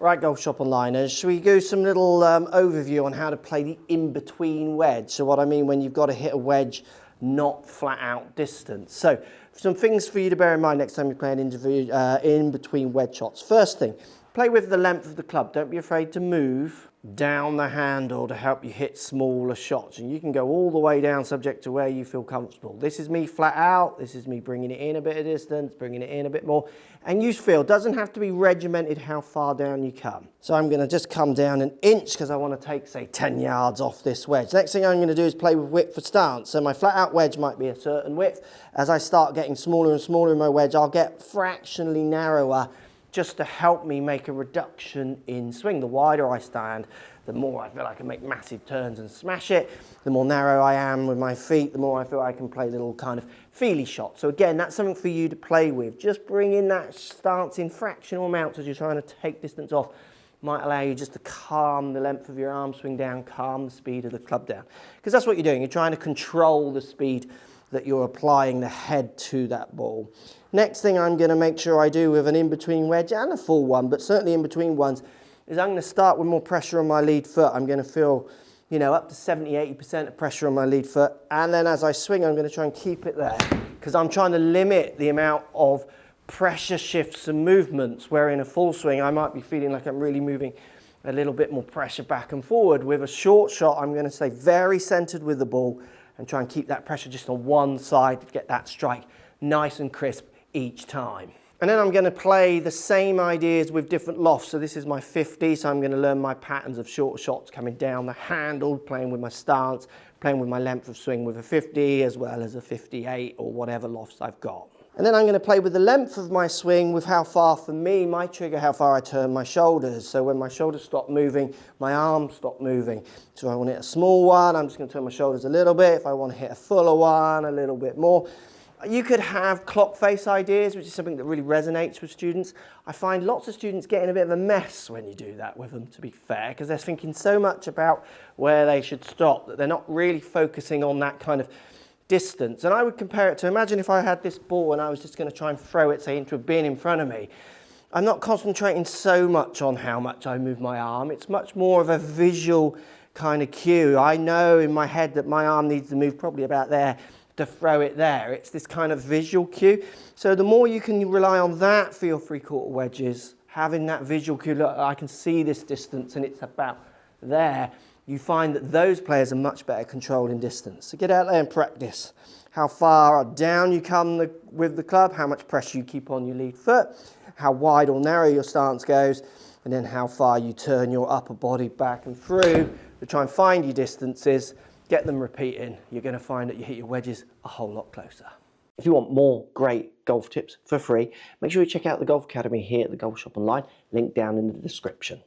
Right, Golf Shop Onliners, should we do some little overview on how to play the in-between wedge? So what I mean when you've got to hit a wedge, not flat out distance. So some things for you to bear in mind next time you're playing in-between wedge shots. First thing, play with the length of the club. Don't be afraid to move down the handle to help you hit smaller shots. And you can go all the way down subject to where you feel comfortable. This is me flat out. This is me bringing it in a bit of distance, bringing it in a bit more. And you feel, doesn't have to be regimented how far down you come. So I'm going to just come down an inch because I want to take, say, 10 yards off this wedge. Next thing I'm going to do is play with width for stance. So my flat out wedge might be a certain width. As I start getting smaller and smaller in my wedge, I'll get fractionally narrower just to help me make a reduction in swing. The wider I stand, the more I feel I can make massive turns and smash it. The more narrow I am with my feet, the more I feel I can play little kind of feely shots. So again, that's something for you to play with. Just bring in that stance in fractional amounts as you're trying to take distance off. Might allow you just to calm the length of your arm swing down, calm the speed of the club down. Because that's what you're doing. You're trying to control the speed that you're applying the head to that ball. Next thing I'm going to make sure I do with an in-between wedge and a full one, but certainly in between ones, is I'm going to start with more pressure on my lead foot. I'm going to feel, you know, up to 70–80% of pressure on my lead foot. And then as I swing, I'm going to try and keep it there because I'm trying to limit the amount of pressure shifts and movements, where in a full swing, I might be feeling like I'm really moving a little bit more pressure back and forward. With a short shot, I'm going to stay very centered with the ball and try and keep that pressure just on one side to get that strike nice and crisp each time. And then I'm going to play the same ideas with different lofts. So this is my 50, so I'm going to learn my patterns of short shots coming down the handle, playing with my stance, playing with my length of swing with a 50 as well as a 58 or whatever lofts I've got. And then I'm going to play with the length of my swing with how far, for me, my trigger, how far I turn my shoulders. So when my shoulders stop moving, my arms stop moving. So if I want to hit a small one, I'm just going to turn my shoulders a little bit. If I want to hit a fuller one, a little bit more. You could have clock face ideas, which is something that really resonates with students. I find lots of students get in a bit of a mess when you do that with them, to be fair, because they're thinking so much about where they should stop that they're not really focusing on that kind of distance. And I would compare it to, imagine if I had this ball and I was just going to try and throw it, say, into a bin in front of me. I'm not concentrating so much on how much I move my arm. It's much more of a visual kind of cue. I know in my head that my arm needs to move probably about there to throw it there. It's this kind of visual cue. So the more you can rely on that for your three-quarter wedges, having that visual cue, look, I can see this distance and it's about there, you find that those players are much better controlling distance. So get out there and practice. How far down you come with the club, how much pressure you keep on your lead foot, how wide or narrow your stance goes, and then how far you turn your upper body back and through to try and find your distances. Get them repeating. You're going to find that you hit your wedges a whole lot closer. If you want more great golf tips for free, make sure you check out the Golf Academy here at the Golf Shop Online, link down in the description.